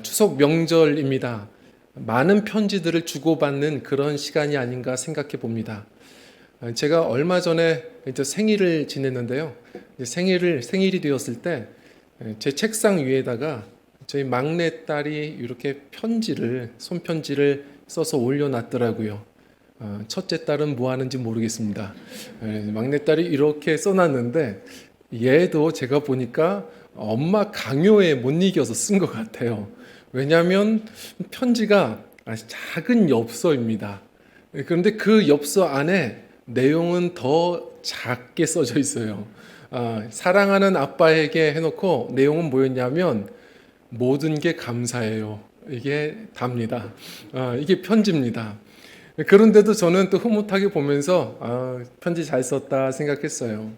추석 명절입니다. 많은 편지들을 주고받는 그런 시간이 아닌가 생각해 봅니다. 제가 얼마 전에 이제 생일을 지냈는데요. 생일이 되었을 때 제 책상 위에다가 저희 막내 딸이 이렇게 손편지를 써서 올려놨더라고요. 첫째 딸은 뭐 하는지 모르겠습니다. 막내 딸이 이렇게 써놨는데 얘도 제가 보니까 엄마 강요에 못 이겨서 쓴 것 같아요. 왜냐하면 편지가 작은 엽서입니다. 그런데 그 엽서 안에 내용은 더 작게 써져 있어요. 사랑하는 아빠에게 해놓고 내용은 뭐였냐면 모든 게 감사해요. 이게 답니다. 이게 편지입니다. 그런데도 저는 또 흐뭇하게 보면서 편지 잘 썼다 생각했어요.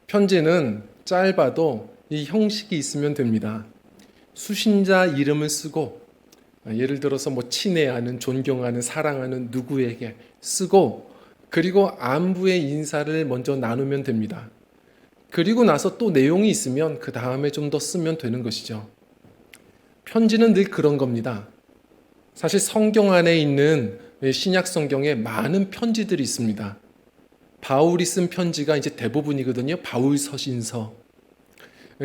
편지는 짧아도 이 형식이 있으면 됩니다. 수신자 이름을 쓰고 예를 들어서 뭐 친애하는, 존경하는, 사랑하는 누구에게 쓰고 그리고 안부의 인사를 먼저 나누면 됩니다. 그리고 나서 또 내용이 있으면 그 다음에 좀 더 쓰면 되는 것이죠. 편지는 늘 그런 겁니다. 사실 성경 안에 있는 신약 성경에 많은 편지들이 있습니다. 바울이 쓴 편지가 이제 대부분이거든요. 바울 서신서.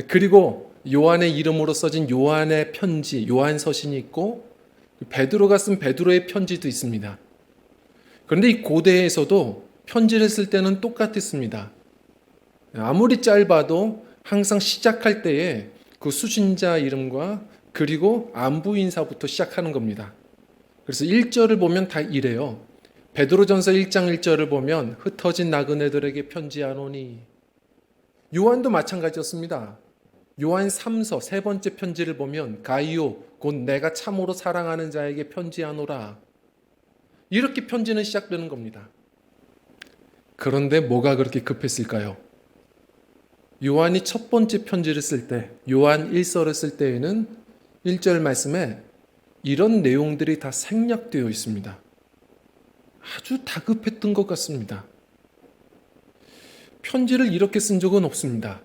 그리고 요한의 이름으로 써진 요한의 편지, 요한 서신이 있고 베드로가 쓴 베드로의 편지도 있습니다. 그런데 이 고대에서도 편지를 쓸 때는 똑같았습니다. 아무리 짧아도 항상 시작할 때에 그 수신자 이름과 그리고 안부 인사부터 시작하는 겁니다. 그래서 1절을 보면 다 이래요. 베드로전서 1장 1절을 보면 흩어진 나그네들에게 편지하노니. 요한도 마찬가지였습니다. 요한 3서 세 번째 편지를 보면 가이오 곧 내가 참으로 사랑하는 자에게 편지하노라. 이렇게 편지는 시작되는 겁니다. 그런데 뭐가 그렇게 급했을까요? 요한이 첫 번째 편지를 쓸 때, 요한 1서를 쓸 때에는 1절 말씀에 이런 내용들이 다 생략되어 있습니다. 아주 다급했던 것 같습니다. 편지를 이렇게 쓴 적은 없습니다.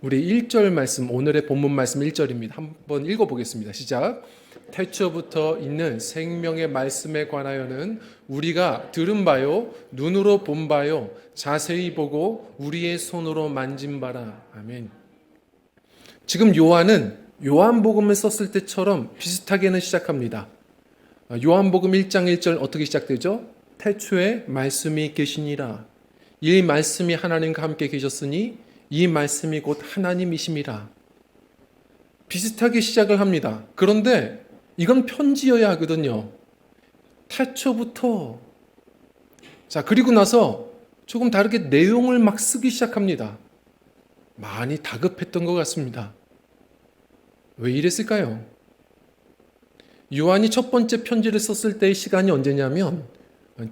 우리 1절 말씀, 오늘의 본문 말씀 1절입니다. 한번 읽어보겠습니다. 시작. 태초부터 있는 생명의 말씀에 관하여는 우리가 들은 바요, 눈으로 본 바요, 자세히 보고 우리의 손으로 만진 바라. 아멘. 지금 요한은 요한복음을 썼을 때처럼 비슷하게는 시작합니다. 요한복음 1장 1절 어떻게 시작되죠? 태초에 말씀이 계시니라. 이 말씀이 하나님과 함께 계셨으니 이 말씀이 곧 하나님이심이라. 비슷하게 시작을 합니다. 그런데 이건 편지여야 하거든요. 태초부터. 자, 그리고 나서 조금 다르게 내용을 막 쓰기 시작합니다. 많이 다급했던 것 같습니다. 왜 이랬을까요? 요한이 첫 번째 편지를 썼을 때의 시간이 언제냐면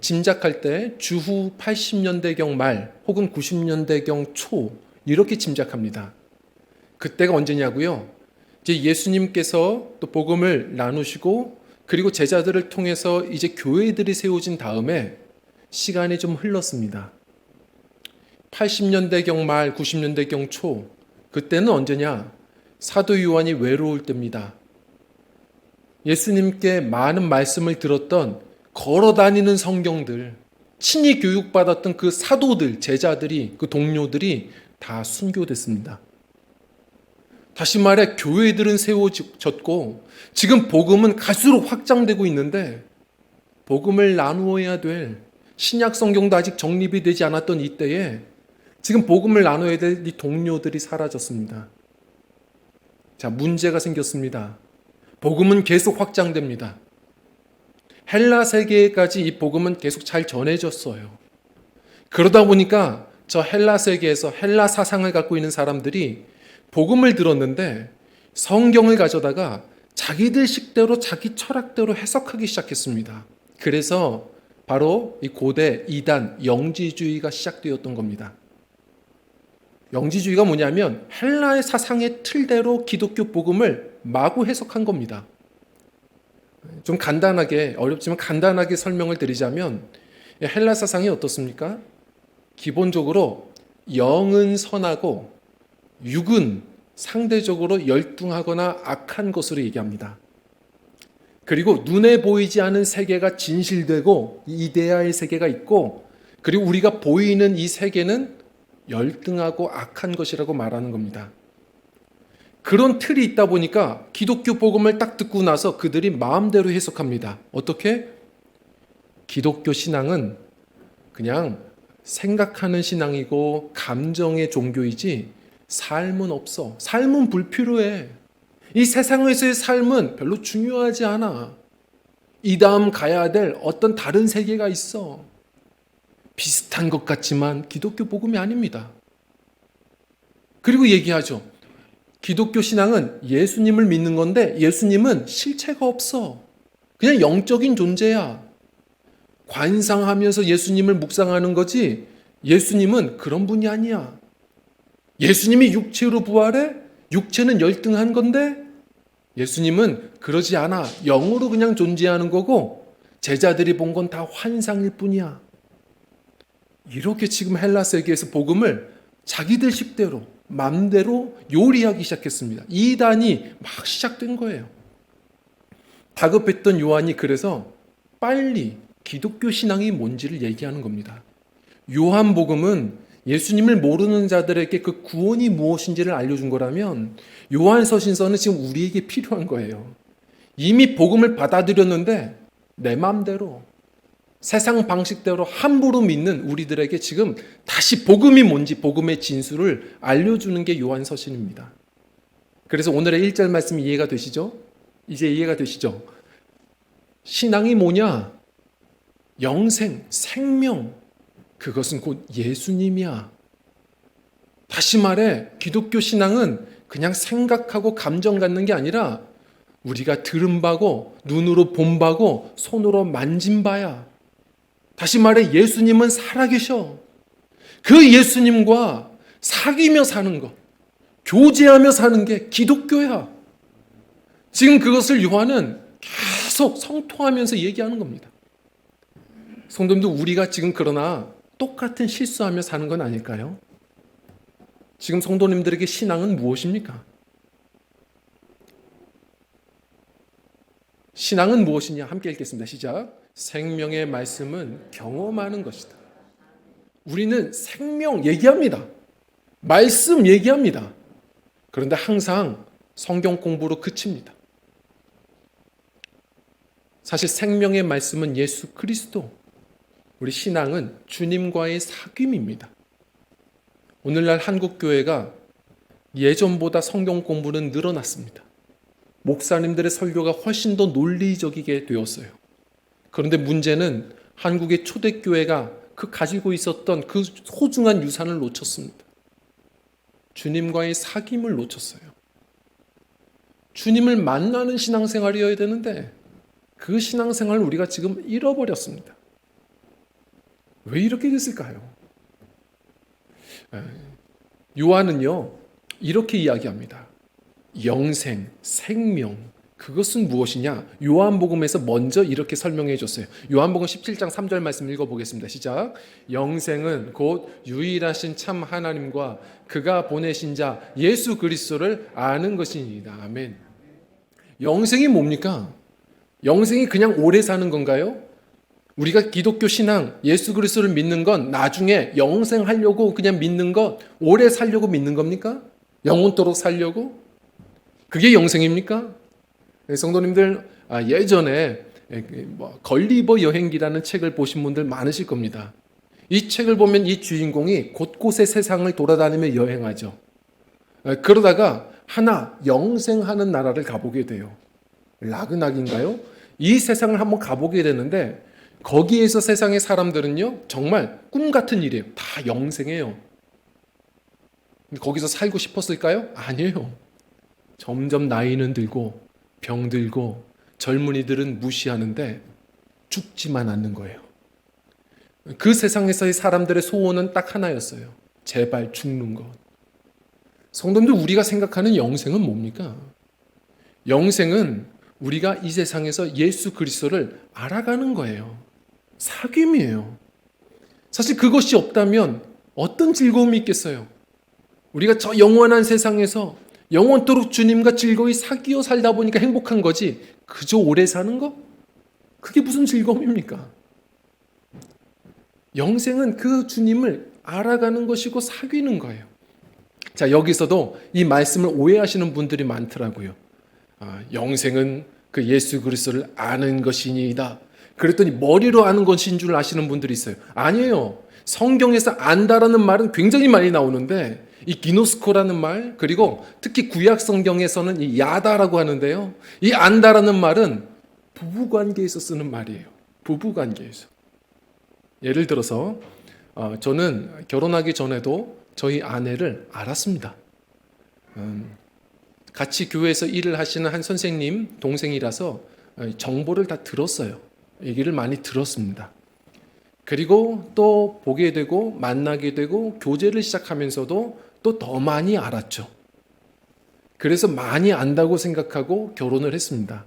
짐작할 때 주후 80년대경 말 혹은 90년대경 초 이렇게 짐작합니다. 그때가 언제냐고요? 이제 예수님께서 또 복음을 나누시고 그리고 제자들을 통해서 이제 교회들이 세워진 다음에 시간이 좀 흘렀습니다. 80년대경 말 90년대경 초 그때는 언제냐? 사도 요한이 외로울 때입니다. 예수님께 많은 말씀을 들었던 걸어다니는 성경들, 친히 교육받았던 그 사도들, 제자들이, 그 동료들이 다 순교됐습니다. 다시 말해 교회들은 세워졌고 지금 복음은 갈수록 확장되고 있는데 복음을 나누어야 될 신약 성경도 아직 정립이 되지 않았던 이때에 지금 복음을 나눠야 될 이 동료들이 사라졌습니다. 자, 문제가 생겼습니다. 복음은 계속 확장됩니다. 헬라 세계까지 이 복음은 계속 잘 전해졌어요. 그러다 보니까 저 헬라 세계에서 헬라 사상을 갖고 있는 사람들이 복음을 들었는데 성경을 가져다가 자기들 식대로 자기 철학대로 해석하기 시작했습니다. 그래서 바로 이 고대 이단 영지주의가 시작되었던 겁니다. 영지주의가 뭐냐면 헬라의 사상의 틀대로 기독교 복음을 마구 해석한 겁니다. 좀 간단하게, 어렵지만 간단하게 설명을 드리자면 헬라 사상이 어떻습니까? 기본적으로 영은 선하고 육은 상대적으로 열등하거나 악한 것으로 얘기합니다. 그리고 눈에 보이지 않은 세계가 진실되고 이데아의 세계가 있고, 그리고 우리가 보이는 이 세계는 열등하고 악한 것이라고 말하는 겁니다. 그런 틀이 있다 보니까 기독교 복음을 딱 듣고 나서 그들이 마음대로 해석합니다. 어떻게? 기독교 신앙은 그냥 생각하는 신앙이고 감정의 종교이지 삶은 없어. 삶은 불필요해. 이 세상에서의 삶은 별로 중요하지 않아. 이 다음 가야 될 어떤 다른 세계가 있어. 비슷한 것 같지만 기독교 복음이 아닙니다. 그리고 얘기하죠. 기독교 신앙은 예수님을 믿는 건데 예수님은 실체가 없어. 그냥 영적인 존재야. 관상하면서 예수님을 묵상하는 거지 예수님은 그런 분이 아니야. 예수님이 육체로 부활해? 육체는 열등한 건데 예수님은 그러지 않아. 영으로 그냥 존재하는 거고 제자들이 본 건 다 환상일 뿐이야. 이렇게 지금 헬라 세계에서 복음을 자기들 식대로 맘대로 요리하기 시작했습니다. 이단이 막 시작된 거예요. 다급했던 요한이 그래서 빨리 기독교 신앙이 뭔지를 얘기하는 겁니다. 요한복음은 예수님을 모르는 자들에게 그 구원이 무엇인지를 알려준 거라면 요한서신서는 지금 우리에게 필요한 거예요. 이미 복음을 받아들였는데 내 마음대로 세상 방식대로 함부로 믿는 우리들에게 지금 다시 복음이 뭔지 복음의 진수를 알려주는 게 요한서신입니다. 그래서 오늘의 1절 말씀이 이해가 되시죠? 이제 이해가 되시죠? 신앙이 뭐냐? 영생, 생명, 그것은 곧 예수님이야. 다시 말해 기독교 신앙은 그냥 생각하고 감정 갖는 게 아니라 우리가 들은 바고 눈으로 본 바고 손으로 만진 바야. 다시 말해 예수님은 살아계셔. 그 예수님과 사귀며 사는 것, 교제하며 사는 게 기독교야. 지금 그것을 요한은 계속 성토하면서 얘기하는 겁니다. 성도님들, 우리가 지금 그러나 똑같은 실수하며 사는 건 아닐까요? 지금 성도님들에게 신앙은 무엇입니까? 신앙은 무엇이냐? 함께 읽겠습니다. 시작. 생명의 말씀은 경험하는 것이다. 우리는 생명 얘기합니다. 말씀 얘기합니다. 그런데 항상 성경 공부로 그칩니다. 사실 생명의 말씀은 예수 그리스도, 우리 신앙은 주님과의 사귐입니다. 오늘날 한국교회가 예전보다 성경 공부는 늘어났습니다. 목사님들의 설교가 훨씬 더 논리적이게 되었어요. 그런데 문제는 한국의 초대교회가 가지고 있었던 그 소중한 유산을 놓쳤습니다. 주님과의 사귐을 놓쳤어요. 주님을 만나는 신앙생활이어야 되는데 그 신앙생활을 우리가 지금 잃어버렸습니다. 왜 이렇게 됐을까요? 요한은요, 이렇게 이야기합니다. 영생, 생명, 그것은 무엇이냐? 요한복음에서 먼저 이렇게 설명해 줬어요. 요한복음 17장 3절 말씀 읽어보겠습니다. 시작. 영생은 곧 유일하신 참 하나님과 그가 보내신 자 예수 그리스도를 아는 것이니이다. 아멘. 영생이 뭡니까? 영생이 그냥 오래 사는 건가요? 우리가 기독교 신앙, 예수 그리스도를 믿는 건 나중에 영생하려고 그냥 믿는 것, 오래 살려고 믿는 겁니까? 영원토록 살려고? 그게 영생입니까? 성도님들, 예전에 걸리버 여행기라는 책을 보신 분들 많으실 겁니다. 이 책을 보면 이 주인공이 곳곳의 세상을 돌아다니며 여행하죠. 그러다가 하나 영생하는 나라를 가보게 돼요. 라그낙인가요? 이 세상을 한번 가보게 되는데 거기에서 세상의 사람들은요, 정말 꿈 같은 일이에요. 다 영생해요. 근데 거기서 살고 싶었을까요? 아니에요. 점점 나이는 들고 병들고 젊은이들은 무시하는데 죽지만 않는 거예요. 그 세상에서의 사람들의 소원은 딱 하나였어요. 제발 죽는 것. 성도님들, 우리가 생각하는 영생은 뭡니까? 영생은 우리가 이 세상에서 예수 그리스도를 알아가는 거예요. 사귐이에요. 사실 그것이 없다면 어떤 즐거움이 있겠어요? 우리가 저 영원한 세상에서 영원토록 주님과 즐거이 사귀어 살다 보니까 행복한 거지, 그저 오래 사는 거? 그게 무슨 즐거움입니까? 영생은 그 주님을 알아가는 것이고 사귀는 거예요. 자, 여기서도 이 말씀을 오해하시는 분들이 많더라고요. 영생은 그 예수 그리스도를 아는 것이니이다. 그랬더니 머리로 아는 것인 줄 아시는 분들이 있어요. 아니에요. 성경에서 안다라는 말은 굉장히 많이 나오는데, 이 기노스코라는 말, 그리고 특히 구약 성경에서는 이 야다라고 하는데요, 이 안다라는 말은 부부관계에서 쓰는 말이에요. 부부관계에서. 예를 들어서 저는 결혼하기 전에도 저희 아내를 알았습니다. 같이 교회에서 일을 하시는 한 선생님 동생이라서 정보를 다 들었어요. 얘기를 많이 들었습니다. 그리고 또 보게 되고 만나게 되고 교제를 시작하면서도 또 더 많이 알았죠. 그래서 많이 안다고 생각하고 결혼을 했습니다.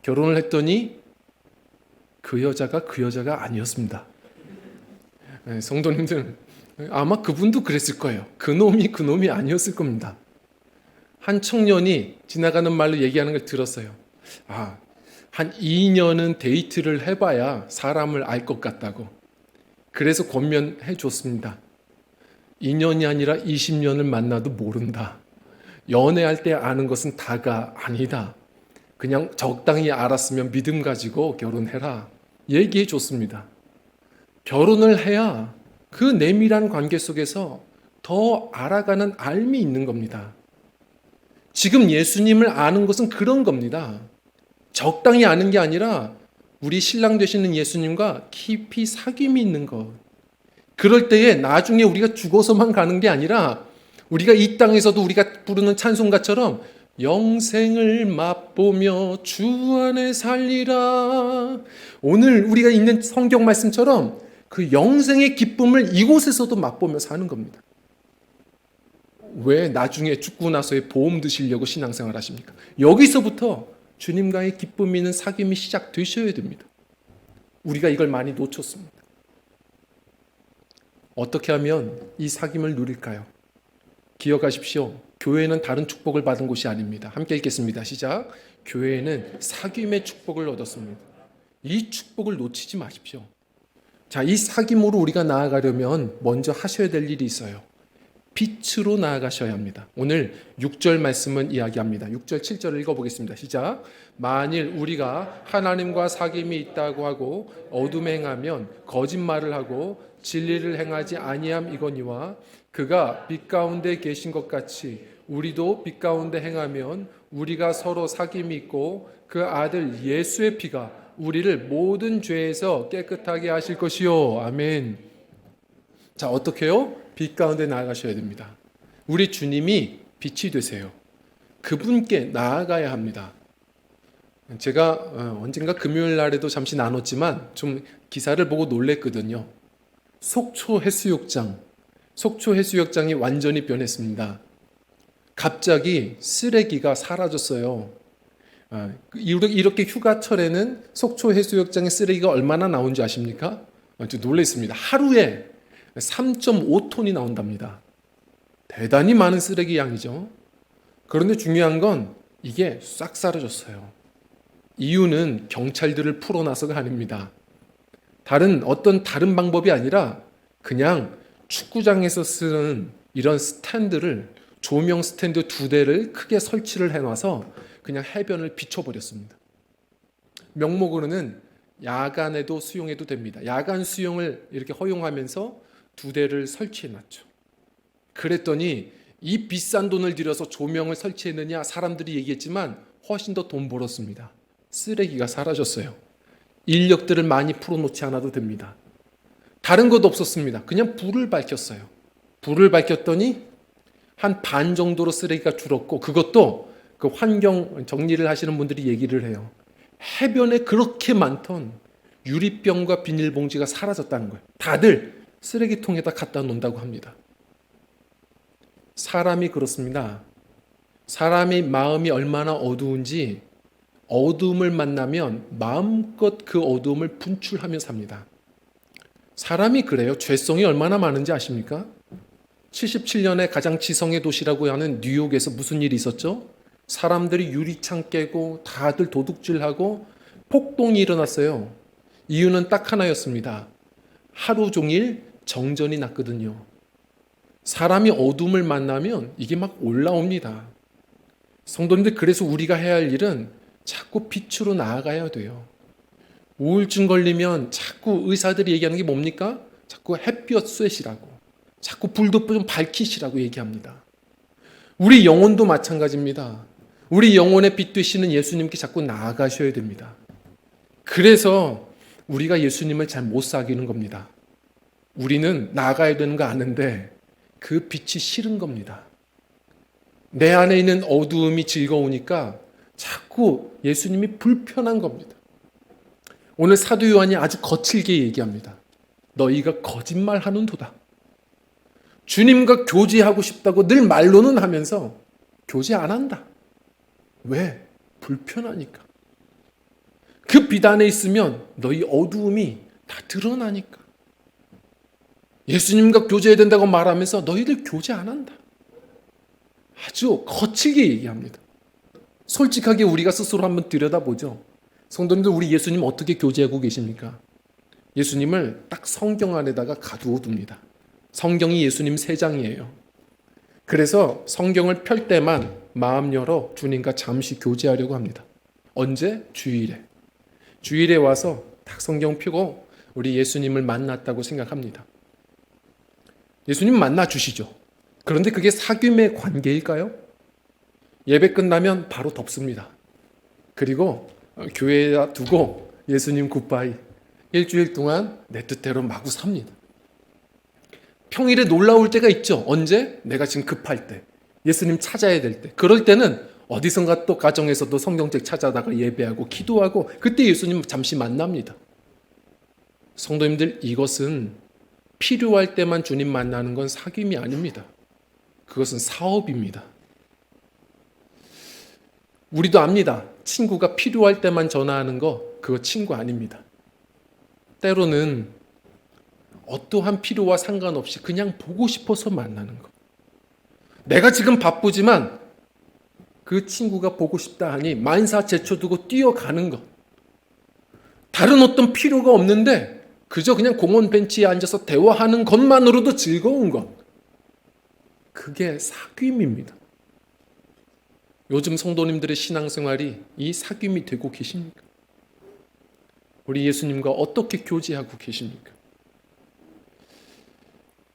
결혼을 했더니 그 여자가 아니었습니다. 성도님들, 아마 그분도 그랬을 거예요. 그놈이 아니었을 겁니다. 한 청년이 지나가는 말로 얘기하는 걸 들었어요. 한 2년은 데이트를 해봐야 사람을 알 것 같다고. 그래서 권면해 줬습니다. 2년이 아니라 20년을 만나도 모른다. 연애할 때 아는 것은 다가 아니다. 그냥 적당히 알았으면 믿음 가지고 결혼해라. 얘기해 줬습니다. 결혼을 해야 그 내밀한 관계 속에서 더 알아가는 알미 있는 겁니다. 지금 예수님을 아는 것은 그런 겁니다. 적당히 아는 게 아니라 우리 신랑 되시는 예수님과 깊이 사귐이 있는 것. 그럴 때에 나중에 우리가 죽어서만 가는 게 아니라 우리가 이 땅에서도 우리가 부르는 찬송가처럼 영생을 맛보며 주 안에 살리라. 오늘 우리가 읽는 성경 말씀처럼 그 영생의 기쁨을 이곳에서도 맛보며 사는 겁니다. 왜 나중에 죽고 나서의 보험 드시려고 신앙생활 하십니까? 여기서부터 주님과의 기쁨 있는 사귐이 시작되셔야 됩니다. 우리가 이걸 많이 놓쳤습니다. 어떻게 하면 이 사귐을 누릴까요? 기억하십시오. 교회는 다른 축복을 받은 곳이 아닙니다. 함께 읽겠습니다. 시작. 교회는 사귐의 축복을 얻었습니다. 이 축복을 놓치지 마십시오. 자, 이 사귐으로 우리가 나아가려면 먼저 하셔야 될 일이 있어요. 빛으로 나아가셔야 합니다. 오늘 6절 말씀은 이야기합니다. 6절 7절을 읽어보겠습니다. 시작. 만일 우리가 하나님과 사귐이 있다고 하고 어둠에 행하면 거짓말을 하고 진리를 행하지 아니함 이거니와 그가 빛 가운데 계신 것 같이 우리도 빛 가운데 행하면 우리가 서로 사귐이 있고 그 아들 예수의 피가 우리를 모든 죄에서 깨끗하게 하실 것이요. 아멘. 자, 어떻게 해요? 빛 가운데 나아가셔야 됩니다. 우리 주님이 빛이 되세요. 그분께 나아가야 합니다. 제가 언젠가 금요일 날에도 잠시 나눴지만 좀 기사를 보고 놀랬거든요. 속초 해수욕장이 완전히 변했습니다. 갑자기 쓰레기가 사라졌어요. 이렇게 휴가철에는 속초 해수욕장에 쓰레기가 얼마나 나온지 아십니까? 좀 놀랐습니다. 하루에 3.5톤이 나온답니다. 대단히 많은 쓰레기 양이죠. 그런데 중요한 건 이게 싹 사라졌어요. 이유는 경찰들을 풀어놔서가 아닙니다. 어떤 다른 방법이 아니라 그냥 축구장에서 쓰는 이런 스탠드를, 조명 스탠드 2대를 크게 설치를 해놔서 그냥 해변을 비춰버렸습니다. 명목으로는 야간에도 수용해도 됩니다. 야간 수용을 이렇게 허용하면서 2대를 설치해놨죠. 그랬더니 이 비싼 돈을 들여서 조명을 설치했느냐 사람들이 얘기했지만 훨씬 더 돈 벌었습니다. 쓰레기가 사라졌어요. 인력들을 많이 풀어놓지 않아도 됩니다. 다른 것도 없었습니다. 그냥 불을 밝혔어요. 불을 밝혔더니 한 반 정도로 쓰레기가 줄었고, 그것도 그 환경 정리를 하시는 분들이 얘기를 해요. 해변에 그렇게 많던 유리병과 비닐봉지가 사라졌다는 거예요. 다들 쓰레기통에다 갖다 놓는다고 합니다. 사람이 그렇습니다. 사람의 마음이 얼마나 어두운지 어두움을 만나면 마음껏 그 어두움을 분출하며 삽니다. 사람이 그래요. 죄성이 얼마나 많은지 아십니까? 77년에 가장 지성의 도시라고 하는 뉴욕에서 무슨 일이 있었죠? 사람들이 유리창 깨고 다들 도둑질하고 폭동이 일어났어요. 이유는 딱 하나였습니다. 하루 종일 정전이 났거든요. 사람이 어둠을 만나면 이게 막 올라옵니다. 성도님들, 그래서 우리가 해야 할 일은 자꾸 빛으로 나아가야 돼요. 우울증 걸리면 자꾸 의사들이 얘기하는 게 뭡니까? 자꾸 햇볕 쐬시라고, 자꾸 불도 좀 밝히시라고 얘기합니다. 우리 영혼도 마찬가지입니다. 우리 영혼의 빛 되시는 예수님께 자꾸 나아가셔야 됩니다. 그래서 우리가 예수님을 잘 못 사귀는 겁니다. 우리는 나아가야 되는 거 아는데 그 빛이 싫은 겁니다. 내 안에 있는 어두움이 즐거우니까 자꾸 예수님이 불편한 겁니다. 오늘 사도 요한이 아주 거칠게 얘기합니다. 너희가 거짓말하는도다. 주님과 교제하고 싶다고 늘 말로는 하면서 교제 안 한다. 왜? 불편하니까. 그 빛 안에 있으면 너희 어두움이 다 드러나니까. 예수님과 교제해야 된다고 말하면서 너희들 교제 안 한다. 아주 거칠게 얘기합니다. 솔직하게 우리가 스스로 한번 들여다보죠. 성도님들, 우리 예수님 어떻게 교제하고 계십니까? 예수님을 딱 성경 안에다가 가두어 둡니다. 성경이 예수님 3장이에요. 그래서 성경을 펼 때만 마음 열어 주님과 잠시 교제하려고 합니다. 언제? 주일에. 주일에 와서 딱 성경 펴고 우리 예수님을 만났다고 생각합니다. 예수님 만나 주시죠. 그런데 그게 사귐의 관계일까요? 예배 끝나면 바로 덮습니다. 그리고 교회에 두고 예수님 굿바이. 일주일 동안 내 뜻대로 마구 삽니다. 평일에 놀라울 때가 있죠. 언제? 내가 지금 급할 때, 예수님 찾아야 될 때. 그럴 때는 어디선가 또 가정에서도 성경책 찾아다가 예배하고 기도하고 그때 예수님 잠시 만납니다. 성도님들, 이것은 필요할 때만 주님 만나는 건 사귐이 아닙니다. 그것은 사업입니다. 우리도 압니다. 친구가 필요할 때만 전화하는 거, 그거 친구 아닙니다. 때로는 어떠한 필요와 상관없이 그냥 보고 싶어서 만나는 거. 내가 지금 바쁘지만 그 친구가 보고 싶다 하니 만사 제쳐두고 뛰어가는 것. 다른 어떤 필요가 없는데 그저 그냥 공원 벤치에 앉아서 대화하는 것만으로도 즐거운 것. 그게 사귐입니다. 요즘 성도님들의 신앙생활이 이 사귐이 되고 계십니까? 우리 예수님과 어떻게 교제하고 계십니까?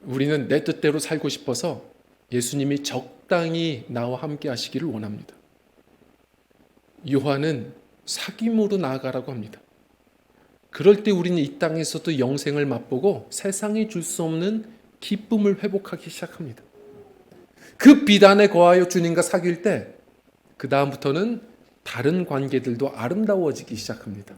우리는 내 뜻대로 살고 싶어서 예수님이 적당히 나와 함께 하시기를 원합니다. 요한은 사귐으로 나아가라고 합니다. 그럴 때 우리는 이 땅에서도 영생을 맛보고 세상이 줄 수 없는 기쁨을 회복하기 시작합니다. 그 빛 안에 거하여 주님과 사귈 때 그 다음부터는 다른 관계들도 아름다워지기 시작합니다.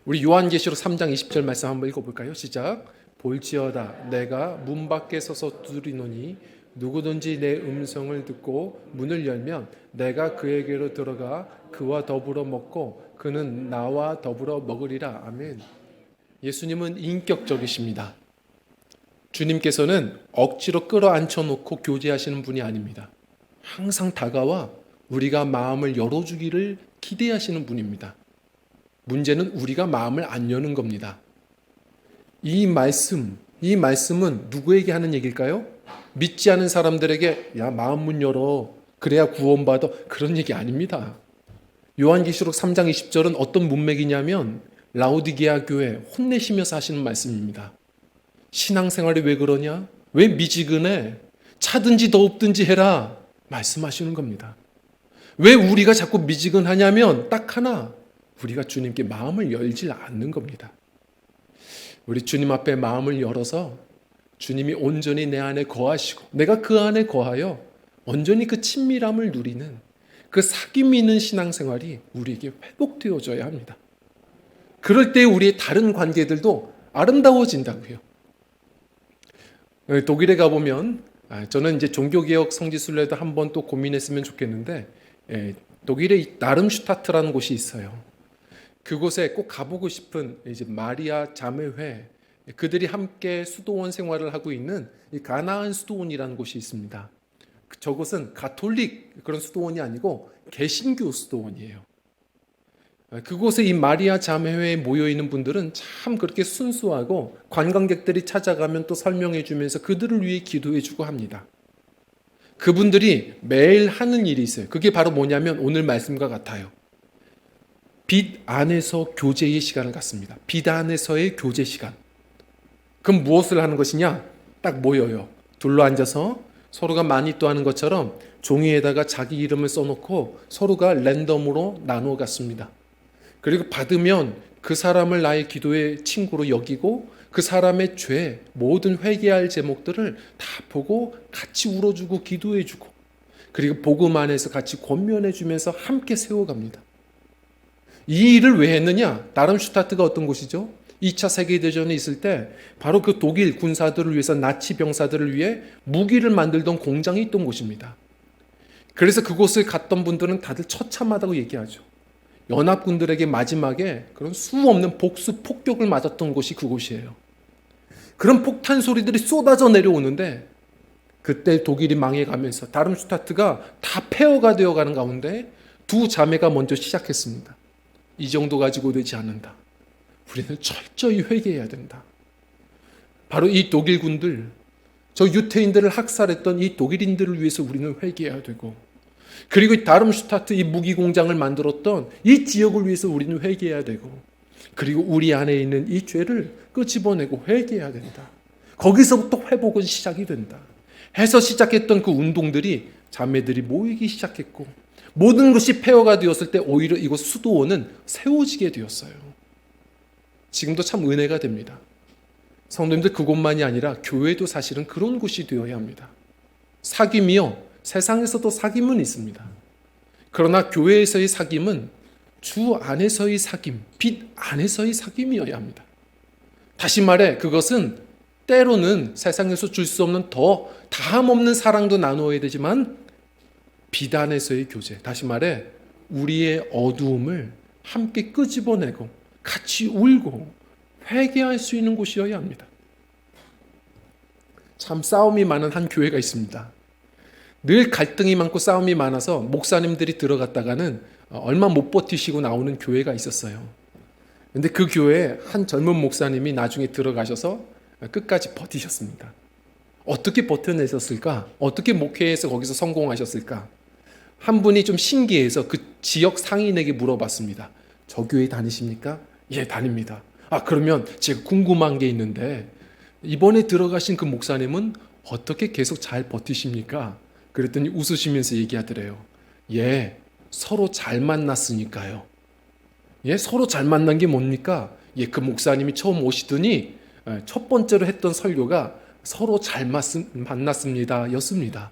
우리 요한계시록 3장 20절 말씀 한번 읽어볼까요? 시작. 볼지어다 내가 문 밖에 서서 두드리노니 누구든지 내 음성을 듣고 문을 열면 내가 그에게로 들어가 그와 더불어 먹고 그는 나와 더불어 먹으리라. 아멘. 예수님은 인격적이십니다. 주님께서는 억지로 끌어앉혀 놓고 교제하시는 분이 아닙니다. 항상 다가와 우리가 마음을 열어주기를 기대하시는 분입니다. 문제는 우리가 마음을 안 여는 겁니다. 이 말씀은 누구에게 하는 얘기일까요? 믿지 않은 사람들에게 야, 마음 문 열어. 그래야 구원받아. 그런 얘기 아닙니다. 요한계시록 3장 20절은 어떤 문맥이냐면 라오디게아 교회 혼내시면서 하시는 말씀입니다. 신앙생활이 왜 그러냐? 왜 미지근해? 차든지 더웁든지 해라. 말씀하시는 겁니다. 왜 우리가 자꾸 미지근하냐면 딱 하나, 우리가 주님께 마음을 열지 않는 겁니다. 우리 주님 앞에 마음을 열어서 주님이 온전히 내 안에 거하시고 내가 그 안에 거하여 온전히 그 친밀함을 누리는 그 사귐이 있는 신앙생활이 우리에게 회복되어져야 합니다. 그럴 때 우리의 다른 관계들도 아름다워진다고요. 독일에 가보면 저는 이제 종교개혁 성지순례도 한번 또 고민했으면 좋겠는데 독일에 나름슈타트라는 곳이 있어요. 그곳에 꼭 가보고 싶은 이제 마리아 자매회 그들이 함께 수도원 생활을 하고 있는 이 가나안 수도원이라는 곳이 있습니다. 저곳은 가톨릭 그런 수도원이 아니고 개신교 수도원이에요. 그곳에 이 마리아 자매회에 모여 있는 분들은 참 그렇게 순수하고 관광객들이 찾아가면 또 설명해 주면서 그들을 위해 기도해 주고 합니다. 그분들이 매일 하는 일이 있어요. 그게 바로 뭐냐면 오늘 말씀과 같아요. 빛 안에서 교제의 시간을 갖습니다. 빛 안에서의 교제 시간. 그럼 무엇을 하는 것이냐? 딱 모여요. 둘러 앉아서 서로가 마니또 하는 것처럼 종이에다가 자기 이름을 써놓고 서로가 랜덤으로 나누어 갔습니다. 그리고 받으면 그 사람을 나의 기도의 친구로 여기고 그 사람의 죄, 모든 회개할 제목들을 다 보고 같이 울어주고 기도해주고 그리고 복음 안에서 같이 권면해주면서 함께 세워갑니다. 이 일을 왜 했느냐? 다름슈타트가 어떤 곳이죠? 2차 세계대전이 있을 때 바로 그 독일 군사들을 위해서 나치 병사들을 위해 무기를 만들던 공장이 있던 곳입니다. 그래서 그곳을 갔던 분들은 다들 처참하다고 얘기하죠. 연합군들에게 마지막에 그런 수 없는 복수 폭격을 맞았던 곳이 그곳이에요. 그런 폭탄 소리들이 쏟아져 내려오는데 그때 독일이 망해가면서 다름슈타트가 다 폐허가 되어가는 가운데 두 자매가 먼저 시작했습니다. 이 정도 가지고 되지 않는다. 우리는 철저히 회개해야 된다. 바로 이 독일군들, 저 유태인들을 학살했던 이 독일인들을 위해서 우리는 회개해야 되고 그리고 이 다름슈타트 이 무기 공장을 만들었던 이 지역을 위해서 우리는 회개해야 되고 그리고 우리 안에 있는 이 죄를 끄집어내고 회개해야 된다. 거기서부터 회복은 시작이 된다. 해서 시작했던 그 운동들이 자매들이 모이기 시작했고 모든 것이 폐허가 되었을 때 오히려 이곳 수도원은 세워지게 되었어요. 지금도 참 은혜가 됩니다. 성도님들 그곳만이 아니라 교회도 사실은 그런 곳이 되어야 합니다. 사귐이요. 세상에서도 사귐은 있습니다. 그러나 교회에서의 사귐은 주 안에서의 사귐, 빛 안에서의 사귐이어야 합니다. 다시 말해 그것은 때로는 세상에서 줄 수 없는 더 다함 없는 사랑도 나누어야 되지만 빛 안에서의 교제, 다시 말해 우리의 어두움을 함께 끄집어내고 같이 울고 회개할 수 있는 곳이어야 합니다. 참 싸움이 많은 한 교회가 있습니다. 늘 갈등이 많고 싸움이 많아서 목사님들이 들어갔다가는 얼마 못 버티시고 나오는 교회가 있었어요. 근데 그 교회에 한 젊은 목사님이 나중에 들어가셔서 끝까지 버티셨습니다. 어떻게 버텨내셨을까? 어떻게 목회해서 거기서 성공하셨을까? 한 분이 좀 신기해서 그 지역 상인에게 물어봤습니다. 저 교회 다니십니까? 예, 다닙니다. 아, 그러면 제가 궁금한 게 있는데 이번에 들어가신 그 목사님은 어떻게 계속 잘 버티십니까? 그랬더니 웃으시면서 얘기하더래요. 예, 서로 잘 만났으니까요. 예, 서로 잘 만난 게 뭡니까? 예, 그 목사님이 처음 오시더니 첫 번째로 했던 설교가 서로 잘 만났습니다 였습니다.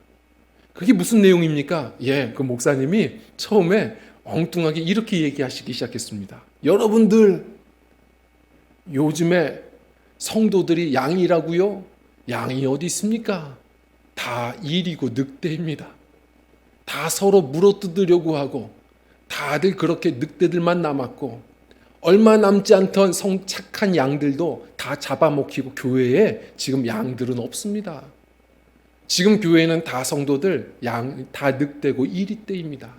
그게 무슨 내용입니까? 예, 그 목사님이 처음에 엉뚱하게 이렇게 얘기하시기 시작했습니다. 여러분들, 요즘에 성도들이 양이라고요? 양이 어디 있습니까? 다 일이고 늑대입니다. 다 서로 물어뜯으려고 하고 다들 그렇게 늑대들만 남았고 얼마 남지 않던 착한 양들도 다 잡아먹히고 교회에 지금 양들은 없습니다. 지금 교회는 다 성도들 양 다 늑대고 이리떼입니다.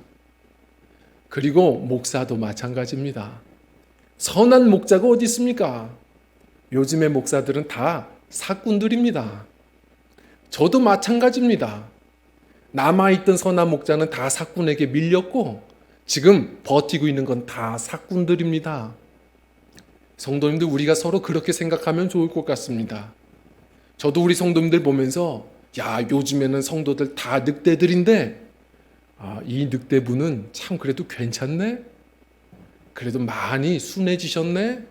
그리고 목사도 마찬가지입니다. 선한 목자가 어디 있습니까? 요즘의 목사들은 다 사꾼들입니다. 저도 마찬가지입니다. 남아있던 선한 목자는 다 사꾼에게 밀렸고 지금 버티고 있는 건 다 사꾼들입니다. 성도님들 우리가 서로 그렇게 생각하면 좋을 것 같습니다. 저도 우리 성도님들 보면서 야, 요즘에는 성도들 다 늑대들인데 이 늑대분은 참 그래도 괜찮네? 그래도 많이 순해지셨네?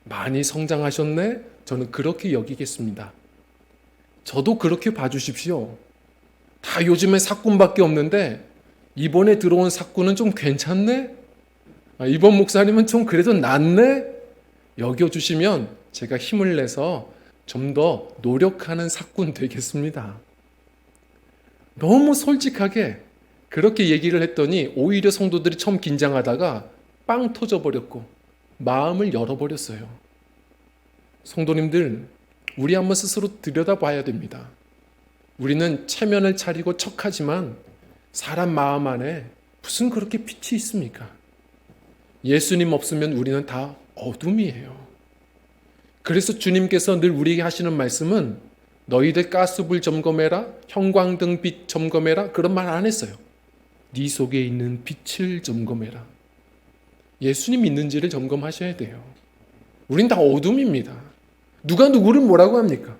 많이 성장하셨네? 저는 그렇게 여기겠습니다. 저도 그렇게 봐주십시오. 다 요즘에 사꾼밖에 없는데 이번에 들어온 사꾼은 좀 괜찮네? 이번 목사님은 좀 그래도 낫네? 여겨주시면 제가 힘을 내서 좀 더 노력하는 사꾼 되겠습니다. 너무 솔직하게 그렇게 얘기를 했더니 오히려 성도들이 처음 긴장하다가 빵 터져버렸고 마음을 열어버렸어요. 성도님들, 우리 한번 스스로 들여다봐야 됩니다. 우리는 체면을 차리고 척하지만 사람 마음 안에 무슨 그렇게 빛이 있습니까? 예수님 없으면 우리는 다 어둠이에요. 그래서 주님께서 늘 우리에게 하시는 말씀은 너희들 가스불 점검해라, 형광등 빛 점검해라, 그런 말 안 했어요. 네 속에 있는 빛을 점검해라. 예수님 있는지를 점검하셔야 돼요. 우린 다 어둠입니다. 누가 누구를 뭐라고 합니까?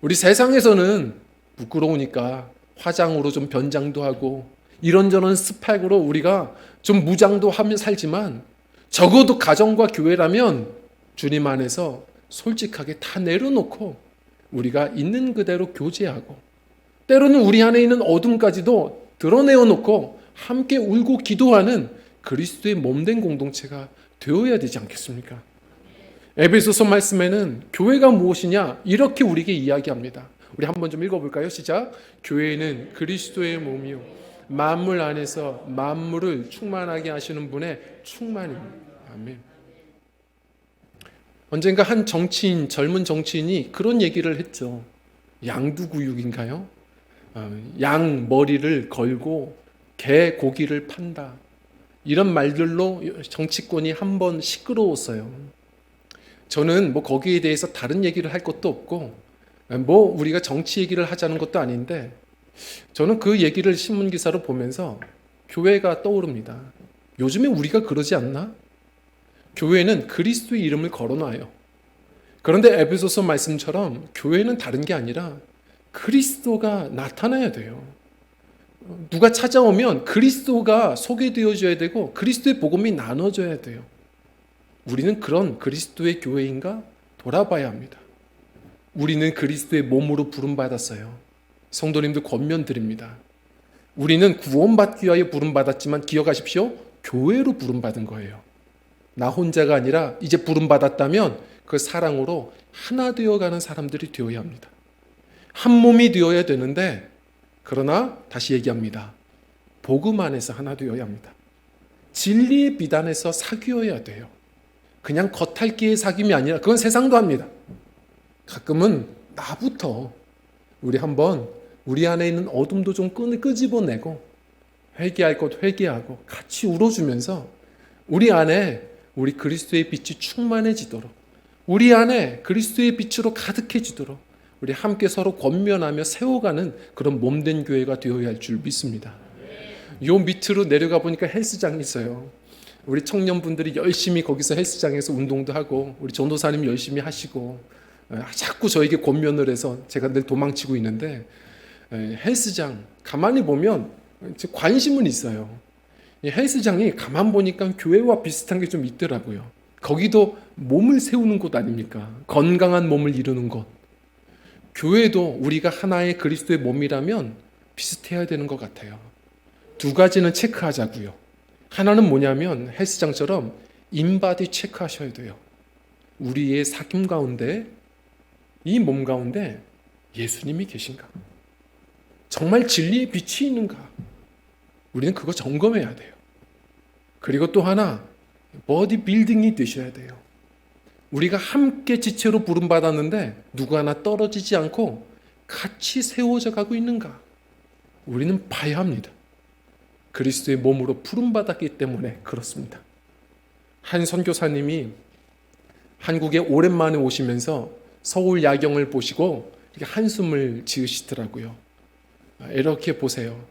우리 세상에서는 부끄러우니까 화장으로 좀 변장도 하고 이런저런 스펙으로 우리가 좀 무장도 하며 살지만 적어도 가정과 교회라면 주님 안에서 솔직하게 다 내려놓고 우리가 있는 그대로 교제하고 때로는 우리 안에 있는 어둠까지도 드러내어 놓고 함께 울고 기도하는 그리스도의 몸된 공동체가 되어야 되지 않겠습니까? 에베소서 말씀에는 교회가 무엇이냐 이렇게 우리에게 이야기합니다. 우리 한번 좀 읽어볼까요? 시작. 교회는 그리스도의 몸이요 만물 안에서 만물을 충만하게 하시는 분의 충만입니다. 아멘. 언젠가 한 정치인, 젊은 정치인이 그런 얘기를 했죠. 양두구육인가요? 양 머리를 걸고 개 고기를 판다. 이런 말들로 정치권이 한번 시끄러웠어요. 저는 뭐 거기에 대해서 다른 얘기를 할 것도 없고 뭐 우리가 정치 얘기를 하자는 것도 아닌데 저는 그 얘기를 신문 기사로 보면서 교회가 떠오릅니다. 요즘에 우리가 그러지 않나? 교회는 그리스도의 이름을 걸어놔요. 그런데 에베소서 말씀처럼 교회는 다른 게 아니라 그리스도가 나타나야 돼요. 누가 찾아오면 그리스도가 소개되어져야 되고 그리스도의 복음이 나눠져야 돼요. 우리는 그런 그리스도의 교회인가 돌아봐야 합니다. 우리는 그리스도의 몸으로 부름받았어요. 성도님들 권면드립니다. 우리는 구원받기 위하여 부름받았지만 기억하십시오. 교회로 부름받은 거예요. 나 혼자가 아니라 이제 부름받았다면 그 사랑으로 하나 되어가는 사람들이 되어야 합니다. 한 몸이 되어야 되는데 그러나 다시 얘기합니다. 복음 안에서 하나 되어야 합니다. 진리의 비단에서 사귀어야 돼요. 그냥 겉핥기의 사귐이 아니라 그건 세상도 합니다. 가끔은 나부터 우리 한번 우리 안에 있는 어둠도 좀 끄집어내고 회개할 것 회개하고 같이 울어주면서 우리 안에 우리 그리스도의 빛이 충만해지도록 우리 안에 그리스도의 빛으로 가득해지도록 우리 함께 서로 권면하며 세워가는 그런 몸된 교회가 되어야 할 줄 믿습니다. 요 밑으로 내려가 보니까 헬스장이 있어요. 우리 청년분들이 열심히 거기서 헬스장에서 운동도 하고 우리 전도사님 열심히 하시고 자꾸 저에게 권면을 해서 제가 늘 도망치고 있는데 헬스장 가만히 보면 관심은 있어요. 이 헬스장이 가만 보니까 교회와 비슷한 게 좀 있더라고요. 거기도 몸을 세우는 곳 아닙니까? 건강한 몸을 이루는 곳. 교회도 우리가 하나의 그리스도의 몸이라면 비슷해야 되는 것 같아요. 두 가지는 체크하자고요. 하나는 뭐냐면 헬스장처럼 인바디 체크하셔야 돼요. 우리의 사귐 가운데 이 몸 가운데 예수님이 계신가? 정말 진리의 빛이 있는가? 우리는 그거 점검해야 돼요. 그리고 또 하나 버디 빌딩이 되셔야 돼요. 우리가 함께 지체로 부름받았는데 누구 하나 떨어지지 않고 같이 세워져 가고 있는가? 우리는 봐야 합니다. 그리스도의 몸으로 부름받았기 때문에 그렇습니다. 한 선교사님이 한국에 오랜만에 오시면서 서울 야경을 보시고 이렇게 한숨을 지으시더라고요. 이렇게 보세요.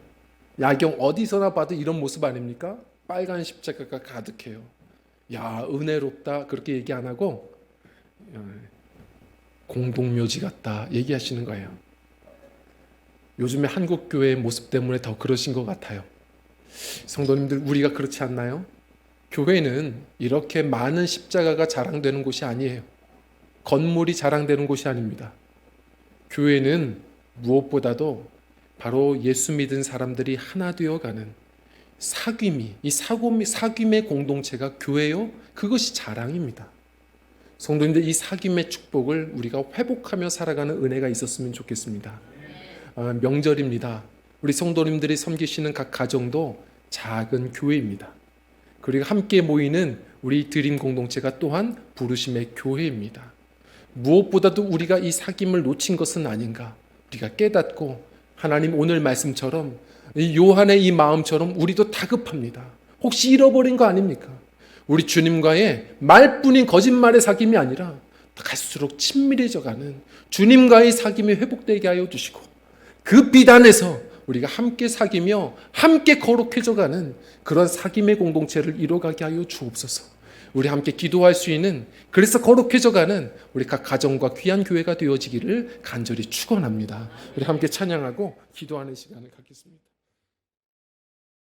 야경 어디서나 봐도 이런 모습 아닙니까? 빨간 십자가가 가득해요. 야, 은혜롭다 그렇게 얘기 안 하고 공동묘지 같다 얘기하시는 거예요. 요즘에 한국교회의 모습 때문에 더 그러신 것 같아요. 성도님들, 우리가 그렇지 않나요? 교회는 이렇게 많은 십자가가 자랑되는 곳이 아니에요. 건물이 자랑되는 곳이 아닙니다. 교회는 무엇보다도 바로 예수 믿은 사람들이 하나 되어가는 사귐이, 이 사귐의 공동체가 교회요? 그것이 자랑입니다. 성도님들, 이 사귐의 축복을 우리가 회복하며 살아가는 은혜가 있었으면 좋겠습니다. 명절입니다. 우리 성도님들이 섬기시는 각 가정도 작은 교회입니다. 그리고 함께 모이는 우리 드림 공동체가 또한 부르심의 교회입니다. 무엇보다도 우리가 이 사귐을 놓친 것은 아닌가 우리가 깨닫고 하나님 오늘 말씀처럼 이 요한의 이 마음처럼 우리도 다급합니다. 혹시 잃어버린 거 아닙니까? 우리 주님과의 말뿐인 거짓말의 사귐이 아니라 갈수록 친밀해져가는 주님과의 사귐이 회복되게 하여 주시고 그 비단에서 우리가 함께 사귀며 함께 거룩해져가는 그런 사귐의 공동체를 이뤄가게 하여 주옵소서. 우리 함께 기도할 수 있는 그래서 거룩해져가는 우리 각 가정과 귀한 교회가 되어지기를 간절히 축원합니다. 우리 함께 찬양하고 기도하는 시간을 갖겠습니다.